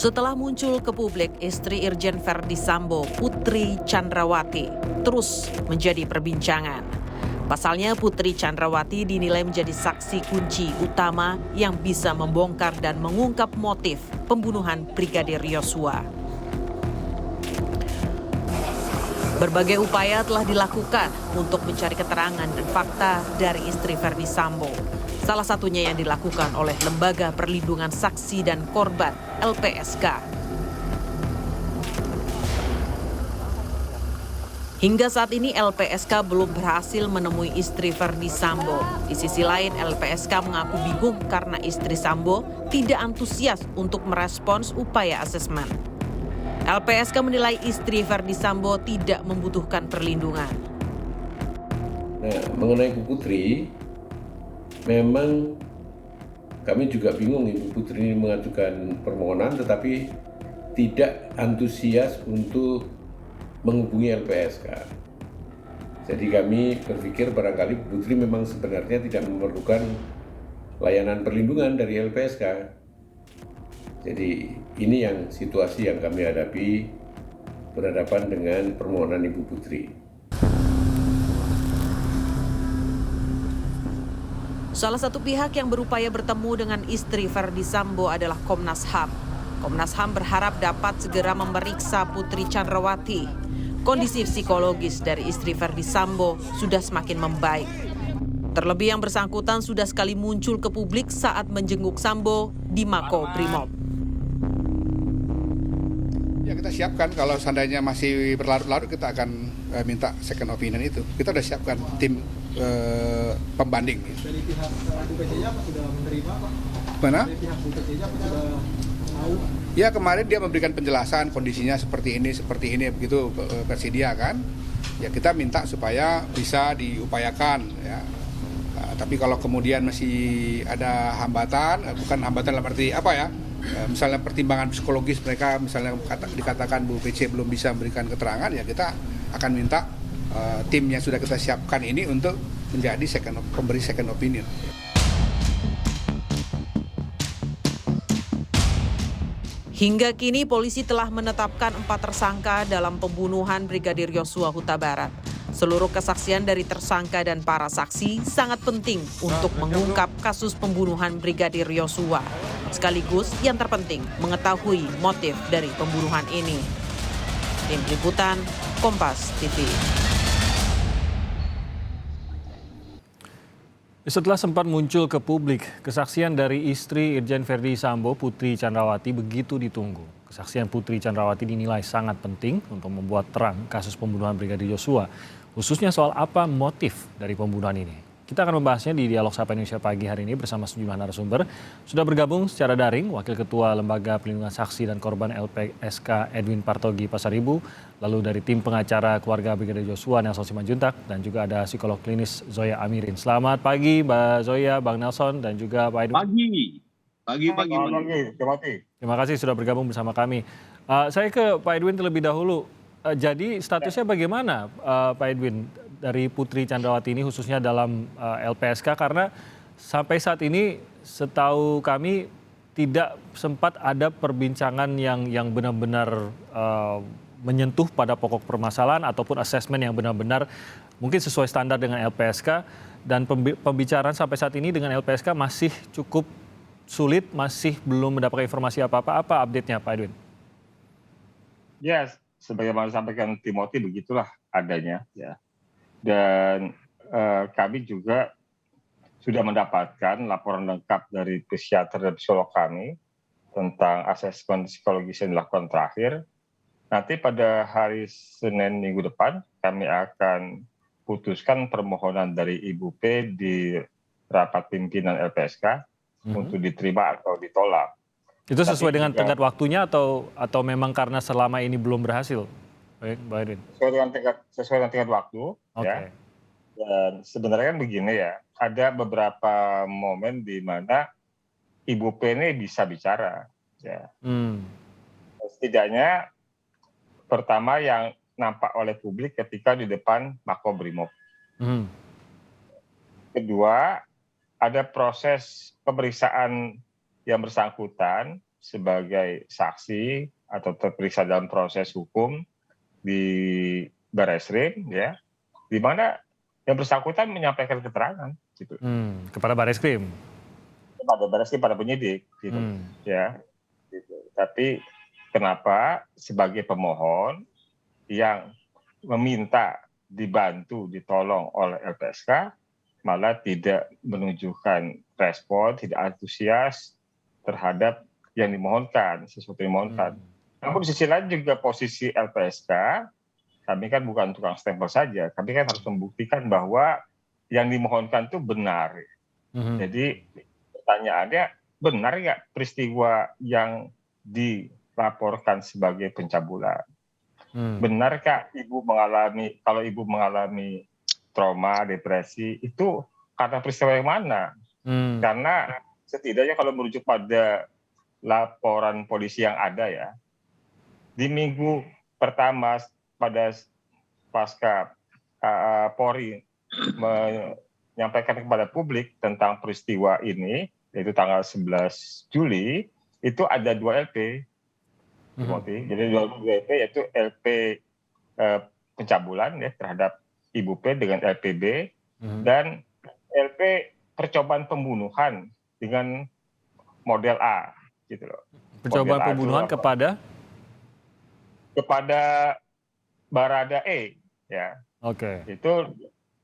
Setelah muncul ke publik, istri Irjen Verdi Sambo, Putri Chandrawati, terus menjadi perbincangan. Pasalnya Putri Chandrawati dinilai menjadi saksi kunci utama yang bisa membongkar dan mengungkap motif pembunuhan Brigadir Yosua. Berbagai upaya telah dilakukan untuk mencari keterangan dan fakta dari istri Verdi Sambo. Salah satunya yang dilakukan oleh Lembaga Perlindungan Saksi dan Korban (LPSK). Hingga saat ini LPSK belum berhasil menemui istri Verdi Sambo. Di sisi lain, LPSK mengaku bingung karena istri Sambo tidak antusias untuk merespons upaya asesmen. LPSK menilai istri Verdi Sambo tidak membutuhkan perlindungan. Nah, mengenai Bu Putri, memang kami juga bingung Ibu Putri ini mengajukan permohonan tetapi tidak antusias untuk menghubungi LPSK. Jadi kami berpikir barangkali Bu Putri memang sebenarnya tidak memerlukan layanan perlindungan dari LPSK. Jadi ini yang situasi yang kami hadapi berhadapan dengan permohonan Ibu Putri. Salah satu pihak yang berupaya bertemu dengan istri Verdi Sambo adalah Komnas HAM. Komnas HAM berharap dapat segera memeriksa Putri Chandrawati. Kondisi psikologis dari istri Verdi Sambo sudah semakin membaik. Terlebih yang bersangkutan sudah sekali muncul ke publik saat menjenguk Sambo di Mako Brimob. Ya, kita siapkan kalau seandainya masih berlarut-larut kita akan minta second opinion itu. Kita sudah siapkan tim pembanding. Dari pihak BPC-nya apa sudah menerima, Pak? Mana? Dari pihak BPC-nya apa sudah tahu? Ya, kemarin dia memberikan penjelasan kondisinya seperti ini, begitu versi dia kan. Ya, kita minta supaya bisa diupayakan ya. Tapi kalau kemudian masih ada hambatan, bukan hambatan dalam arti apa ya? Misalnya pertimbangan psikologis mereka, misalnya dikatakan Bu PC belum bisa memberikan keterangan, ya kita akan minta tim yang sudah kita siapkan ini untuk menjadi pemberi second opinion. Hingga kini polisi telah menetapkan 4 tersangka dalam pembunuhan Brigadir Yosua Huta Barat. Seluruh kesaksian dari tersangka dan para saksi sangat penting untuk mengungkap kasus pembunuhan Brigadir Yosua. Sekaligus yang terpenting mengetahui motif dari pembunuhan ini. Tim Liputan, Kompas TV. Setelah sempat muncul ke publik, kesaksian dari istri Irjen Verdi Sambo, Putri Chandrawati, begitu ditunggu. Kesaksian Putri Chandrawati dinilai sangat penting untuk membuat terang kasus pembunuhan Brigadir Yosua, khususnya soal apa motif dari pembunuhan ini. Kita akan membahasnya di Dialog Sapa Indonesia pagi hari ini bersama sejumlah narasumber. Sudah bergabung secara daring Wakil Ketua Lembaga Perlindungan Saksi dan Korban LPSK Edwin Partogi Pasaribu, lalu dari tim pengacara keluarga Brigadir Yosua Nelson Simanjuntak, dan juga ada psikolog klinis Zoya Amirin. Selamat pagi Mbak Zoya, Bang Nelson, dan juga Pak Edwin. Pagi. Terima kasih sudah bergabung bersama kami. Saya ke Pak Edwin terlebih dahulu. Jadi statusnya bagaimana Pak Edwin dari Putri Chandrawati ini khususnya dalam LPSK, karena sampai saat ini setahu kami tidak sempat ada perbincangan yang benar-benar menyentuh pada pokok permasalahan ataupun asesmen yang benar-benar mungkin sesuai standar dengan LPSK, dan pembicaraan sampai saat ini dengan LPSK masih cukup sulit, masih belum mendapatkan informasi apa-apa. Apa update-nya Pak Edwin? Ya, sebagaimana disampaikan Timothy, begitulah adanya ya. Dan kami juga sudah mendapatkan laporan lengkap dari psikiater dan psikolog kami tentang asesmen psikologis yang dilakukan terakhir. Nanti pada hari Senin minggu depan kami akan putuskan permohonan dari Ibu P di rapat pimpinan LPSK untuk diterima atau ditolak. Itu sesuai dengan tenggat waktunya atau memang karena selama ini belum berhasil? Baik, Mbak Edwin. Sesuai dengan tingkat waktu, ya. Dan sebenarnya kan begini ya, ada beberapa momen di mana Ibu P ini bisa bicara, ya. Setidaknya pertama yang nampak oleh publik ketika di depan Mako Brimob. Kedua, ada proses pemeriksaan yang bersangkutan sebagai saksi atau terperiksa dalam proses hukum di Barreskrim, ya, di mana yang bersangkutan menyampaikan keterangan, gitu, Kepada Barreskrim. kepada Barreskrim, pada penyidik, gitu, ya. Gitu. Tapi kenapa sebagai pemohon yang meminta dibantu, ditolong oleh LPSK, malah tidak menunjukkan respon, tidak antusias terhadap yang dimohonkan, sesuatu yang dimohonkan. Namun di sisi lain juga posisi LPSK, kami kan bukan tukang stempel saja, kami kan harus membuktikan bahwa yang dimohonkan itu benar. Jadi pertanyaannya, benar nggak peristiwa yang dilaporkan sebagai pencabulan? Benarkah kalau ibu mengalami trauma, depresi, itu karena peristiwa yang mana? Karena setidaknya kalau merujuk pada laporan polisi yang ada, ya, di minggu pertama pada pasca Polri menyampaikan kepada publik tentang peristiwa ini, yaitu tanggal 11 Juli, itu ada 2 LP. Jadi 2 LP, yaitu LP pencabulan, ya, terhadap Ibu P dengan LPB, dan LP percobaan pembunuhan dengan model A, gitu loh. Percobaan pembunuhan kepada Barada E, ya. Oke. Itu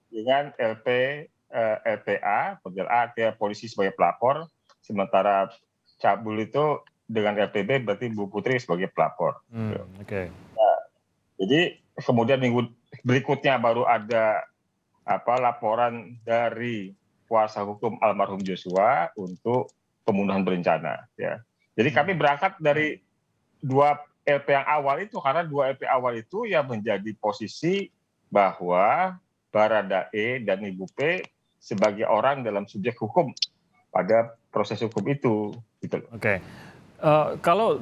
dengan LPA, model A, artinya polisi sebagai pelapor, sementara cabul itu dengan LPB berarti Bu Putri sebagai pelapor. Oke. Nah, jadi kemudian minggu berikutnya baru ada laporan dari kuasa hukum almarhum Joshua untuk pembunuhan berencana, ya. Jadi kami berangkat dari 2 LP yang awal itu, karena 2 LP awal itu yang menjadi posisi bahwa Barada E dan Ibu P sebagai orang dalam subjek hukum pada proses hukum itu, gitu. Oke. Kalau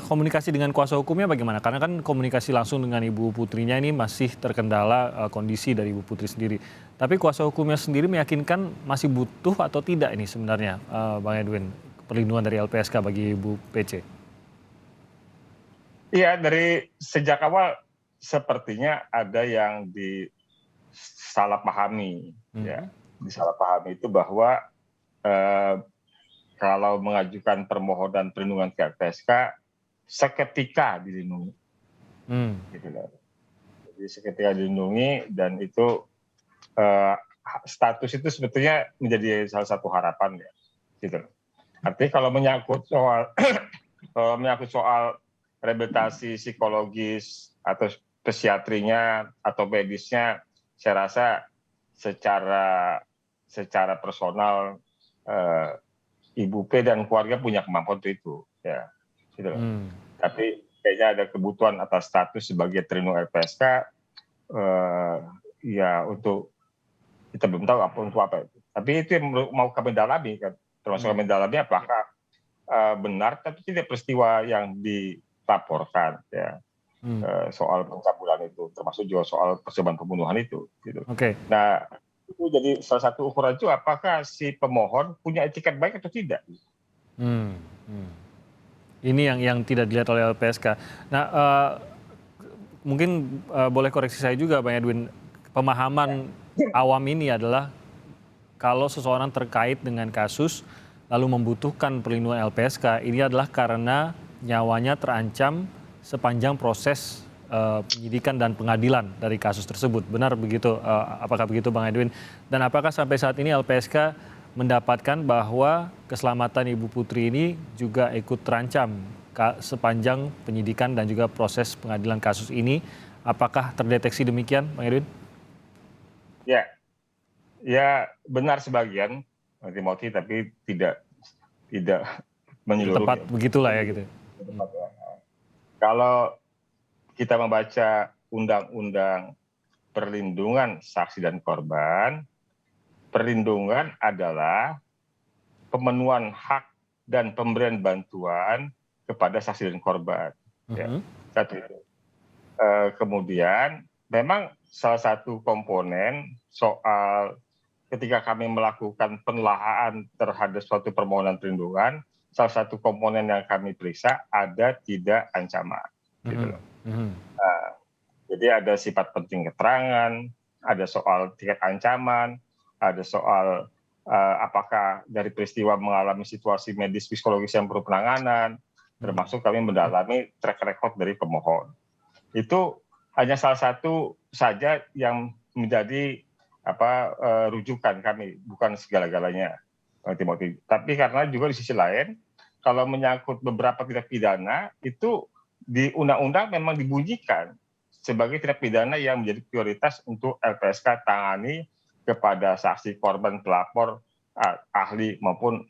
komunikasi dengan kuasa hukumnya bagaimana? Karena kan komunikasi langsung dengan Ibu Putrinya ini masih terkendala kondisi dari Ibu Putri sendiri. Tapi kuasa hukumnya sendiri meyakinkan masih butuh atau tidak ini sebenarnya, Bang Edwin, perlindungan dari LPSK bagi Ibu PC? Iya, dari sejak awal sepertinya ada yang disalahpahami, ya. Disalahpahami itu bahwa kalau mengajukan permohonan perlindungan ke LPSK seketika dilindungi, gitu loh. Jadi seketika dilindungi, dan itu status itu sebetulnya menjadi salah satu harapan, ya, gitu loh. Artinya kalau menyangkut soal rehabilitasi psikologis atau psikiatrinya atau medisnya, saya rasa secara personal Ibu P dan keluarga punya kemampuan itu, ya, gitu loh. Tapi kayaknya ada kebutuhan atas status sebagai terlindung LPSK, ya, untuk kita belum tahu untuk apa itu. Tapi itu yang mau kami dalami, kan, termasuk kami dalami apakah benar tapi tidak peristiwa yang dilaporkan, ya, soal pencabulan itu, termasuk juga soal percobaan pembunuhan itu, gitu. Nah, itu jadi salah satu ukuran juga apakah si pemohon punya etikat baik atau tidak. Ini yang tidak dilihat oleh LPSK. Nah, mungkin boleh koreksi saya juga, Bang Edwin. Pemahaman awam ini adalah kalau seseorang terkait dengan kasus lalu membutuhkan perlindungan LPSK, ini adalah karena nyawanya terancam sepanjang proses penyidikan dan pengadilan dari kasus tersebut. Benar begitu? Apakah begitu, Bang Edwin? Dan apakah sampai saat ini LPSK mendapatkan bahwa keselamatan Ibu Putri ini juga ikut terancam sepanjang penyidikan dan juga proses pengadilan kasus ini? Apakah terdeteksi demikian, Bang Edwin? Ya, benar sebagian, Timothy, tapi tidak menyeluruh. Tepat begitulah, ya, gitu. Kalau kita membaca Undang-Undang Perlindungan Saksi dan Korban, perlindungan adalah pemenuhan hak dan pemberian bantuan kepada saksi dan korban. Ya, satu itu. Kemudian, memang salah satu komponen soal ketika kami melakukan penelaahan terhadap suatu permohonan perlindungan, salah satu komponen yang kami periksa ada tidak ancaman. Gitu loh. Jadi ada sifat penting keterangan, ada soal tingkat ancaman, ada soal apakah dari peristiwa mengalami situasi medis psikologis yang perlu penanganan, termasuk kami mendalami track record dari pemohon. Itu hanya salah satu saja yang menjadi rujukan kami, bukan segala-galanya, Timothy. Tapi karena juga di sisi lain, kalau menyangkut beberapa tindak pidana, itu di undang-undang memang dibunyikan sebagai tindak pidana yang menjadi prioritas untuk LPSK tangani kepada saksi, korban, pelapor, ahli maupun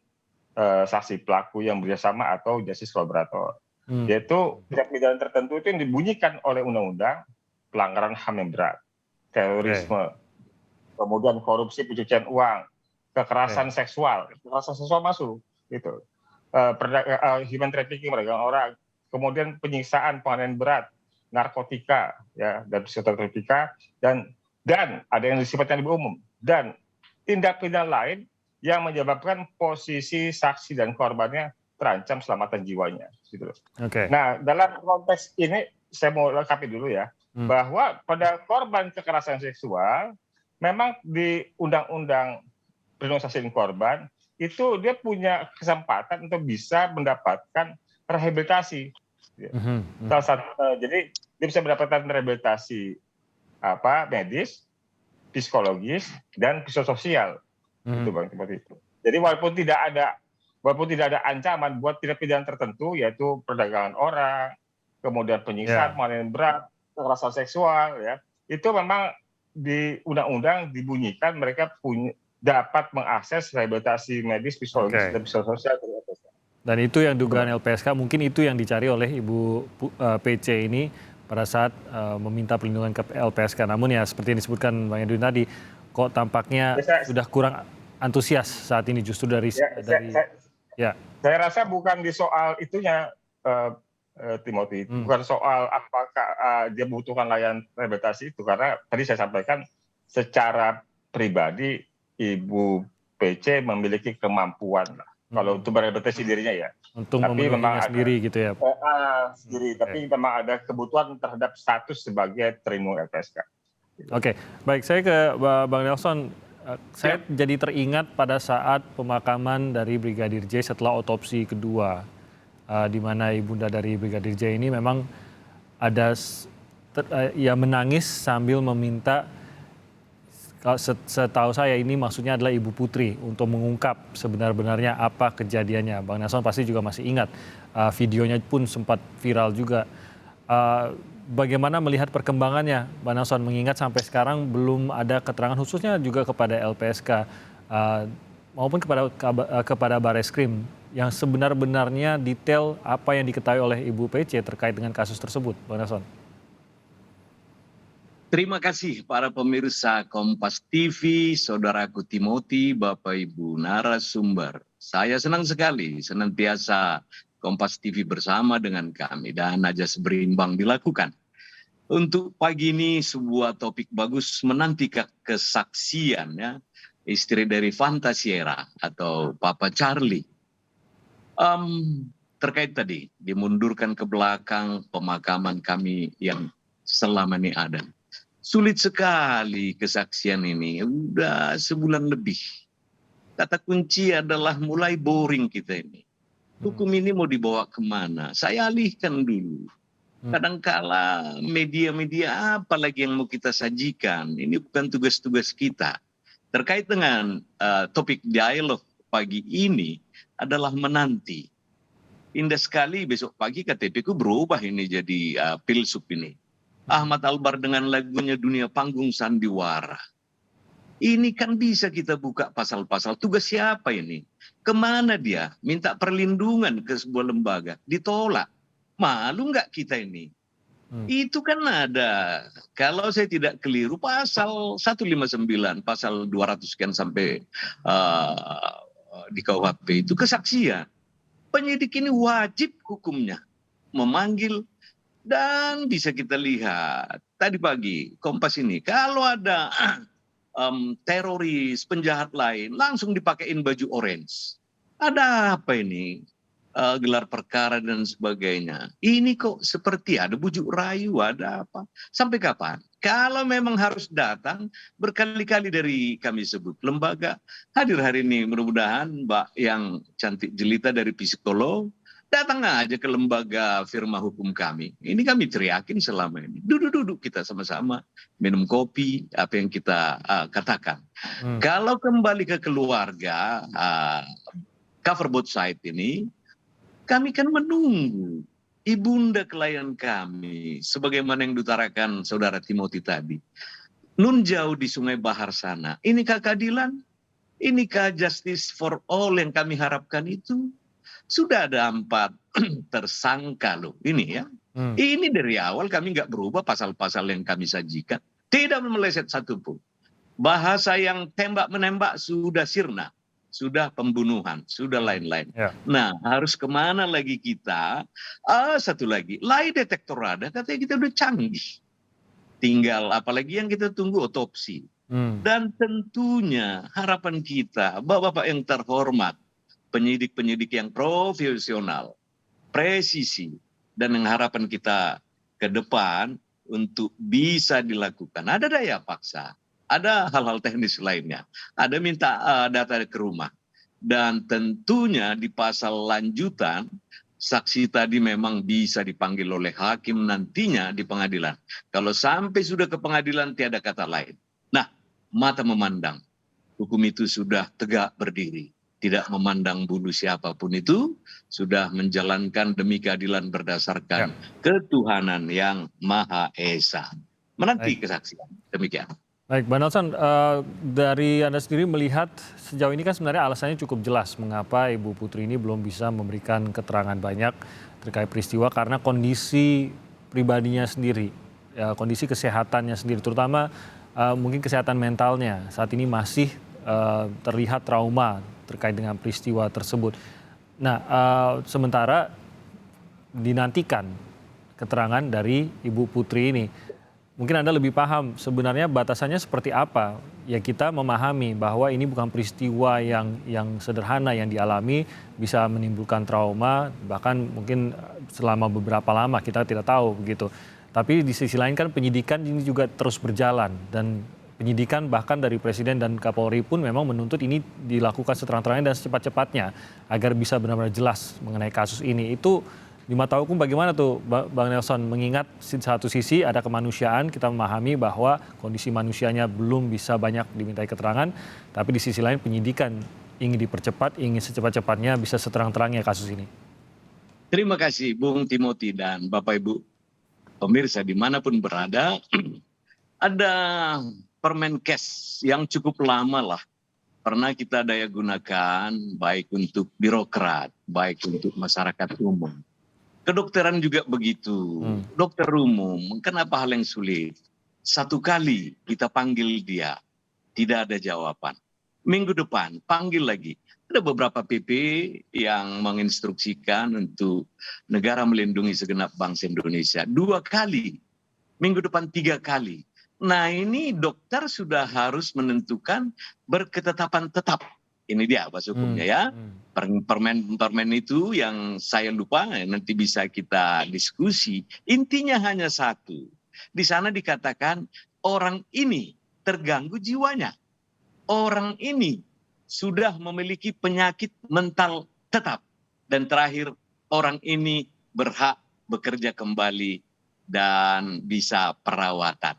saksi pelaku yang bekerjasama atau justice collaborator. Yaitu tindak pidana tertentu itu yang dibunyikan oleh undang-undang, pelanggaran HAM yang berat, terorisme, kemudian korupsi, pencucian uang, kekerasan seksual masuk, gitu. Human trafficking, perdagangan orang, kemudian penyiksaan, penganiayaan berat, narkotika, ya, dan psikotropika, dan ada yang sifatnya lebih umum, dan tindak pidana lain yang menyebabkan posisi saksi dan korbannya terancam keselamatan jiwanya. Gitu. Nah, dalam konteks ini saya mau lengkapi dulu ya, bahwa pada korban kekerasan seksual, memang di Undang-Undang Perlindungan Saksi dan Korban itu dia punya kesempatan untuk bisa mendapatkan rehabilitasi. Salah satu, jadi dia bisa mendapatkan rehabilitasi medis, psikologis, dan psikososial. Itu Bang Timothy. Jadi walaupun tidak ada ancaman buat tindak pidana tertentu, yaitu perdagangan orang, kemudian penyiksaan, penganiayaan berat, kekerasan seksual, ya, itu memang di undang-undang dibunyikan mereka dapat mengakses rehabilitasi medis, psikologis, dan psikososial. Dan itu yang dugaan LPSK, mungkin itu yang dicari oleh Ibu PC ini pada saat meminta perlindungan ke LPSK. Namun ya seperti yang disebutkan Bang Edwin tadi, kok tampaknya sudah kurang antusias saat ini justru dari Saya rasa bukan di soal itunya, Timothy, bukan soal apakah dia membutuhkan layanan rehabilitasi itu, karena tadi saya sampaikan secara pribadi Ibu PC memiliki kemampuan lah. Kalau untuk merehabilitasi dirinya ya. Untuk memenuhinya sendiri gitu ya. Tapi memang ada kebutuhan terhadap status sebagai terlindung LPSK. Oke, baik, saya ke Bang Nelson. Saya jadi teringat pada saat pemakaman dari Brigadir J setelah otopsi kedua, di mana ibunda dari Brigadir J ini memang ada menangis sambil meminta, setahu saya ini maksudnya adalah Ibu Putri untuk mengungkap sebenar-benarnya apa kejadiannya. Bang Nelson pasti juga masih ingat, videonya pun sempat viral juga. Bagaimana melihat perkembangannya, Bang Nelson, mengingat sampai sekarang belum ada keterangan khususnya juga kepada LPSK maupun kepada Bareskrim yang sebenar-benarnya detail apa yang diketahui oleh Ibu PC terkait dengan kasus tersebut, Bang Nelson. Terima kasih para pemirsa Kompas TV, saudaraku Timothy, Bapak Ibu narasumber. Saya senang sekali senantiasa Kompas TV bersama dengan kami dan ajas berimbang dilakukan. Untuk pagi ini sebuah topik bagus, menanti kesaksian ya, istri dari Fantasiera atau Papa Charlie. Terkait tadi dimundurkan ke belakang pemakaman kami yang selama ini ada. Sulit sekali kesaksian ini, udah sebulan lebih. Kata kunci adalah mulai boring kita ini. Hukum ini mau dibawa kemana? Saya alihkan dulu. Kadangkala media-media apa lagi yang mau kita sajikan? Ini bukan tugas-tugas kita. Terkait dengan topik dialog pagi ini adalah menanti. Indah sekali besok pagi KTP-ku berubah ini jadi Pilsub ini. Ahmad Albar dengan lagunya Dunia Panggung Sandiwara. Ini kan bisa kita buka pasal-pasal. Tugas siapa ini? Kemana dia? Minta perlindungan ke sebuah lembaga. Ditolak. Malu nggak kita ini? Itu kan ada. Kalau saya tidak keliru pasal 159, pasal 200 sekian sampai di KUHP itu kesaksian. Penyidik ini wajib hukumnya memanggil. Dan bisa kita lihat tadi pagi Kompas ini kalau ada teroris, penjahat lain, langsung dipakein baju orange. Ada apa ini? gelar perkara dan sebagainya. Ini kok seperti ada bujuk rayu, ada apa? Sampai kapan? Kalau memang harus datang, berkali-kali dari kami sebut, lembaga hadir hari ini. Mudah-mudahan Mbak yang cantik jelita dari psikolog, datang aja ke lembaga firma hukum kami. Ini kami teriakin selama ini. Duduk-duduk kita sama-sama, minum kopi, apa yang kita katakan. Kalau kembali ke keluarga, cover both side ini, kami kan menunggu ibunda klien kami, sebagaimana yang diutarakan saudara Timothy tadi. Nun jauh di Sungai Bahar sana. Inikah keadilan? Inikah justice for all yang kami harapkan itu? Sudah ada 4 tersangka loh. Ini ya. Ini dari awal kami nggak berubah pasal-pasal yang kami sajikan. Tidak meleset satupun. Bahasa yang tembak-menembak sudah sirna. Sudah pembunuhan, sudah lain-lain. Ya. Nah, harus kemana lagi kita? Satu lagi, lie detektor ada, katanya kita udah canggih. Tinggal apalagi yang kita tunggu otopsi. Dan tentunya harapan kita, Bapak-Bapak yang terhormat, penyidik-penyidik yang profesional, presisi, dan yang harapan kita ke depan untuk bisa dilakukan. Ada daya paksa. Ada hal-hal teknis lainnya. Ada minta data ke rumah. Dan tentunya di pasal lanjutan, saksi tadi memang bisa dipanggil oleh hakim nantinya di pengadilan. Kalau sampai sudah ke pengadilan, tiada kata lain. Nah, mata memandang. Hukum itu sudah tegak berdiri. Tidak memandang bulu siapapun itu, sudah menjalankan demi keadilan berdasarkan ketuhanan yang Maha Esa. Menanti kesaksian. Demikian. Baik, Bang Nelson, dari Anda sendiri melihat sejauh ini kan sebenarnya alasannya cukup jelas mengapa Ibu Putri ini belum bisa memberikan keterangan banyak terkait peristiwa karena kondisi pribadinya sendiri, ya, kondisi kesehatannya sendiri, terutama mungkin kesehatan mentalnya saat ini masih terlihat trauma terkait dengan peristiwa tersebut. Nah, sementara dinantikan keterangan dari Ibu Putri ini. Mungkin Anda lebih paham sebenarnya batasannya seperti apa. Ya kita memahami bahwa ini bukan peristiwa yang sederhana yang dialami, bisa menimbulkan trauma, bahkan mungkin selama beberapa lama kita tidak tahu begitu. Tapi di sisi lain kan penyidikan ini juga terus berjalan dan penyidikan bahkan dari Presiden dan Kapolri pun memang menuntut ini dilakukan seterang-terangnya dan secepat-cepatnya agar bisa benar-benar jelas mengenai kasus ini. Itu di mata hukum bagaimana tuh Bang Nelson, mengingat satu sisi ada kemanusiaan, kita memahami bahwa kondisi manusianya belum bisa banyak dimintai keterangan, tapi di sisi lain penyidikan ingin dipercepat, ingin secepat-cepatnya bisa seterang-terangnya kasus ini. Terima kasih Bung Timothy dan Bapak Ibu pemirsa dimanapun berada. Ada Permenkes yang cukup lama lah pernah kita daya gunakan baik untuk birokrat, baik untuk masyarakat umum. Kedokteran juga begitu. Dokter umum, kenapa hal yang sulit? Satu kali kita panggil dia, tidak ada jawaban. Minggu depan, panggil lagi. Ada beberapa PP yang menginstruksikan untuk negara melindungi segenap bangsa Indonesia. 2 kali, minggu depan 3 kali. Nah ini dokter sudah harus menentukan berketetapan tetap. Ini dia bahasa hukumnya ya. Permen itu yang saya lupa, nanti bisa kita diskusi. Intinya hanya satu. Di sana dikatakan orang ini terganggu jiwanya. Orang ini sudah memiliki penyakit mental tetap. Dan terakhir, orang ini berhak bekerja kembali dan bisa perawatan.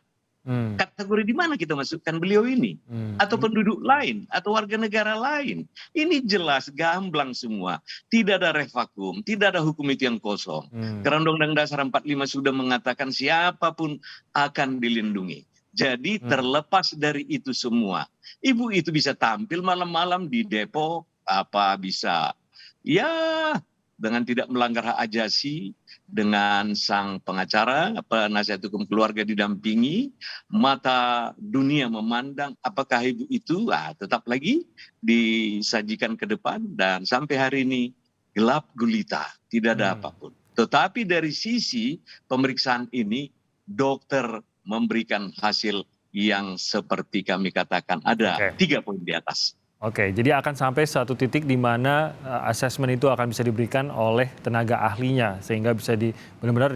Kategori di mana kita masukkan beliau ini? Atau penduduk lain? Atau warga negara lain? Ini jelas gamblang semua. Tidak ada revakum, tidak ada hukum itu yang kosong. Karena Undang-Undang Dasar 45 sudah mengatakan siapapun akan dilindungi. Jadi terlepas dari itu semua, ibu itu bisa tampil malam-malam di Depok, bisa ya dengan tidak melanggar hak ajasi, dengan sang pengacara, penasihat hukum keluarga didampingi, mata dunia memandang apakah ibu itu tetap lagi disajikan ke depan, dan sampai hari ini gelap gulita, tidak ada apapun. Tetapi dari sisi pemeriksaan ini, dokter memberikan hasil yang seperti kami katakan ada 3 poin di atas. Oke, jadi akan sampai satu titik di mana asesmen itu akan bisa diberikan oleh tenaga ahlinya sehingga bisa benar-benar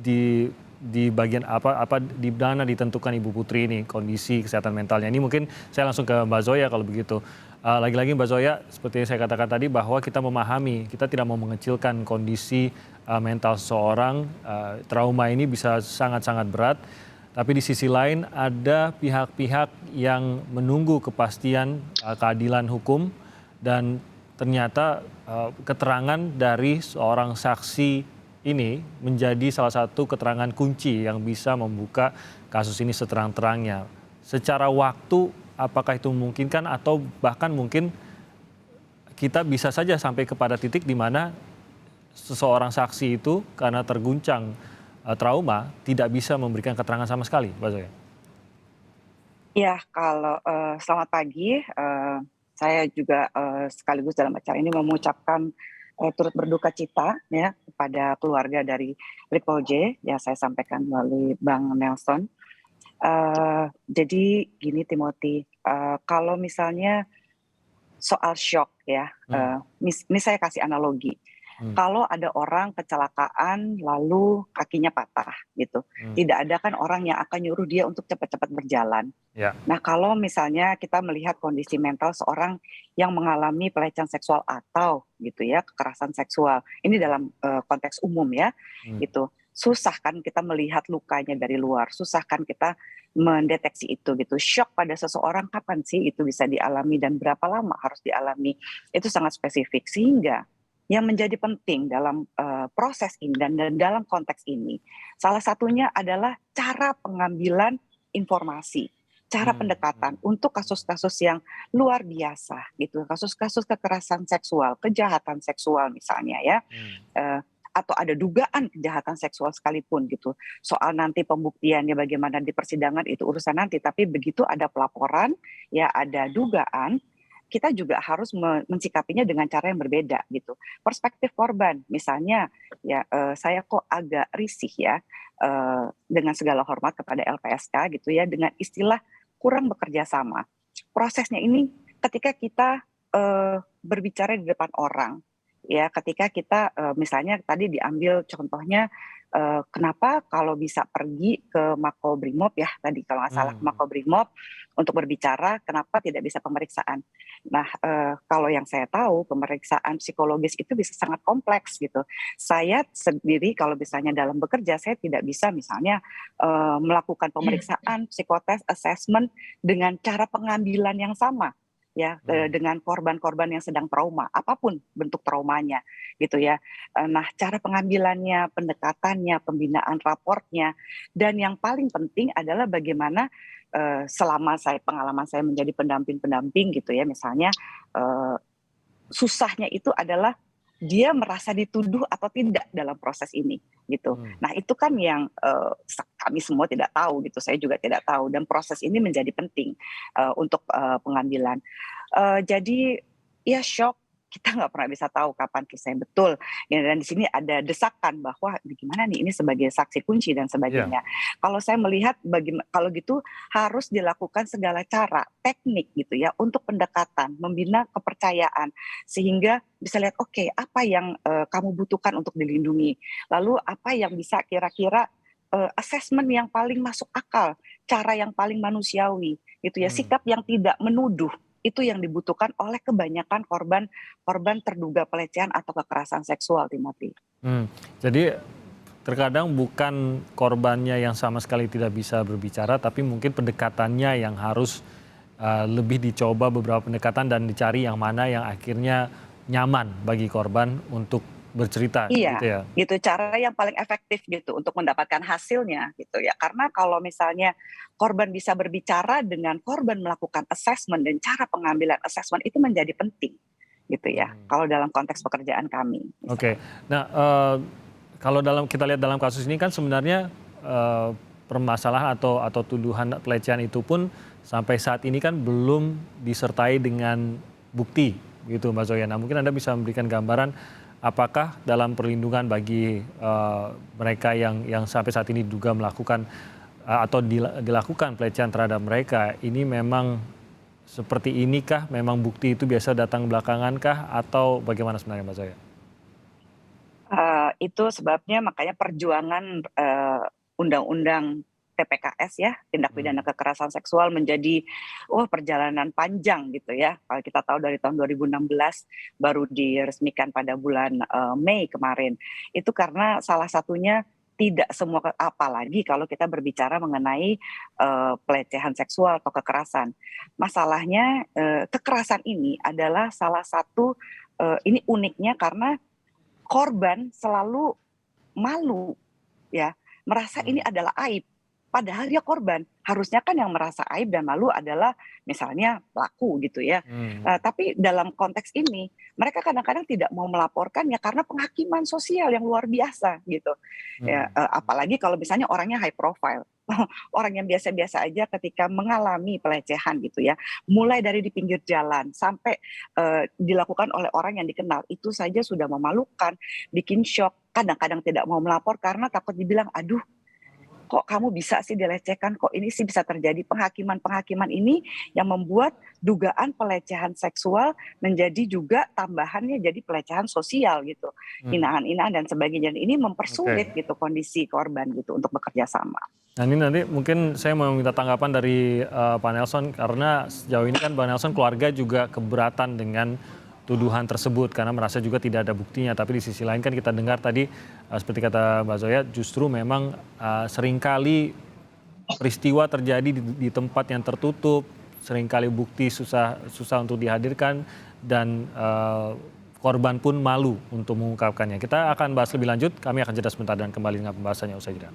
di bagian apa di mana ditentukan Ibu Putri ini kondisi kesehatan mentalnya. Ini mungkin saya langsung ke Mbak Zoya kalau begitu. Lagi-lagi Mbak Zoya, seperti yang saya katakan tadi bahwa kita memahami, kita tidak mau mengecilkan kondisi mental seseorang. Trauma ini bisa sangat-sangat berat. Tapi di sisi lain ada pihak-pihak yang menunggu kepastian keadilan hukum dan ternyata keterangan dari seorang saksi ini menjadi salah satu keterangan kunci yang bisa membuka kasus ini seterang-terangnya. Secara waktu apakah itu memungkinkan atau bahkan mungkin kita bisa saja sampai kepada titik di mana seseorang saksi itu karena terguncang trauma tidak bisa memberikan keterangan sama sekali, Mbak Zoya? Ya, kalau selamat pagi, saya juga sekaligus dalam acara ini mengucapkan turut berduka cita ya kepada keluarga dari Brigjen J. Ya, saya sampaikan melalui Bang Nelson. Jadi gini Timothy, kalau misalnya soal shock ya, ini saya kasih analogi. Kalau ada orang kecelakaan lalu kakinya patah gitu, tidak ada kan orang yang akan nyuruh dia untuk cepat-cepat berjalan. Ya. Nah kalau misalnya kita melihat kondisi mental seorang yang mengalami pelecehan seksual atau gitu ya kekerasan seksual, ini dalam konteks umum ya, gitu. Susah kan kita melihat lukanya dari luar, susah kan kita mendeteksi itu gitu. Shock pada seseorang kapan sih itu bisa dialami dan berapa lama harus dialami, itu sangat spesifik sehingga yang menjadi penting dalam proses ini dan dalam konteks ini, salah satunya adalah cara pengambilan informasi, cara pendekatan untuk kasus-kasus yang luar biasa, gitu, kasus-kasus kekerasan seksual, kejahatan seksual misalnya ya, atau ada dugaan kejahatan seksual sekalipun gitu. Soal nanti pembuktiannya bagaimana di persidangan itu urusan nanti, tapi begitu ada pelaporan, ya ada dugaan. Kita juga harus mensikapinya dengan cara yang berbeda gitu. Perspektif korban, misalnya ya saya kok agak risih ya dengan segala hormat kepada LPSK gitu ya dengan istilah kurang bekerja sama. Prosesnya ini ketika kita berbicara di depan orang, ya ketika kita misalnya tadi diambil contohnya kenapa kalau bisa pergi ke Makobrimob ya tadi kalau nggak salah Makobrimob untuk berbicara kenapa tidak bisa pemeriksaan. Nah kalau yang saya tahu pemeriksaan psikologis itu bisa sangat kompleks gitu. Saya sendiri kalau misalnya dalam bekerja saya tidak bisa misalnya melakukan pemeriksaan psikotes assessment dengan cara pengambilan yang sama. Ya dengan korban-korban yang sedang trauma apapun bentuk traumanya gitu ya. Nah cara pengambilannya, pendekatannya, pembinaan raportnya dan yang paling penting adalah bagaimana selama pengalaman saya menjadi pendamping gitu ya misalnya susahnya itu adalah dia merasa dituduh atau tidak dalam proses ini gitu. Nah itu kan yang kami semua tidak tahu gitu, saya juga tidak tahu dan proses ini menjadi penting untuk pengambilan. Jadi ya shock kita nggak pernah bisa tahu kapan kisahnya betul. Ya, dan di sini ada desakan bahwa gimana nih ini sebagai saksi kunci dan sebagainya. Yeah. Kalau saya melihat kalau gitu harus dilakukan segala cara teknik gitu ya untuk pendekatan, membina kepercayaan sehingga bisa lihat oke, apa yang kamu butuhkan untuk dilindungi. Lalu apa yang bisa kira-kira assessment yang paling masuk akal, cara yang paling manusiawi gitu ya, sikap yang tidak menuduh. Itu yang dibutuhkan oleh kebanyakan korban terduga pelecehan atau kekerasan seksual, Timothy. Jadi terkadang bukan korbannya yang sama sekali tidak bisa berbicara, tapi mungkin pendekatannya yang harus lebih dicoba beberapa pendekatan dan dicari yang mana yang akhirnya nyaman bagi korban untuk bercerita. Iya, gitu ya. Gitu cara yang paling efektif gitu untuk mendapatkan hasilnya gitu ya. Karena kalau misalnya korban bisa berbicara dengan korban melakukan assessment dan cara pengambilan assessment itu menjadi penting gitu ya. Kalau dalam konteks pekerjaan kami. Oke. Nah, kalau kita lihat dalam kasus ini kan sebenarnya permasalahan atau tuduhan pelecehan itu pun sampai saat ini kan belum disertai dengan bukti gitu Mbak Zoya. Nah, mungkin Anda bisa memberikan gambaran apakah dalam perlindungan bagi mereka yang sampai saat ini diduga melakukan atau dilakukan pelecehan terhadap mereka ini memang seperti inikah? Memang bukti itu biasa datang belakangan kah? Atau bagaimana sebenarnya Mbak Zoya? Itu sebabnya makanya perjuangan undang-undang TPKS ya, tindak pidana kekerasan seksual menjadi perjalanan panjang gitu ya. Kalau kita tahu dari tahun 2016 baru diresmikan pada bulan Mei kemarin. Itu karena salah satunya tidak semua, apalagi kalau kita berbicara mengenai pelecehan seksual atau kekerasan. Masalahnya kekerasan ini adalah salah satu, ini uniknya karena korban selalu malu ya, merasa ini adalah aib. Padahal dia korban. Harusnya kan yang merasa aib dan malu adalah misalnya pelaku gitu ya. Tapi dalam konteks ini mereka kadang-kadang tidak mau melaporkan ya karena penghakiman sosial yang luar biasa gitu. Ya, apalagi kalau misalnya orangnya high profile. Orang yang biasa-biasa aja ketika mengalami pelecehan gitu ya. Mulai dari di pinggir jalan sampai dilakukan oleh orang yang dikenal. Itu saja sudah memalukan, bikin shock. Kadang-kadang tidak mau melapor karena takut dibilang, aduh kok kamu bisa sih dilecehkan, kok ini sih bisa terjadi. Penghakiman ini yang membuat dugaan pelecehan seksual menjadi juga tambahannya jadi pelecehan sosial gitu. Hinaan-hinaan dan sebagainya. Ini mempersulit gitu kondisi korban gitu untuk bekerja sama. Nah ini nanti mungkin saya mau minta tanggapan dari Pak Nelson, karena sejauh ini kan Pak Nelson keluarga juga keberatan dengan tuduhan tersebut karena merasa juga tidak ada buktinya. Tapi di sisi lain kan kita dengar tadi seperti kata Mbak Zoya, justru memang seringkali peristiwa terjadi di tempat yang tertutup, seringkali bukti susah untuk dihadirkan dan korban pun malu untuk mengungkapkannya. Kita akan bahas lebih lanjut, kami akan jeda sebentar dan kembali dengan pembahasannya usai jeda.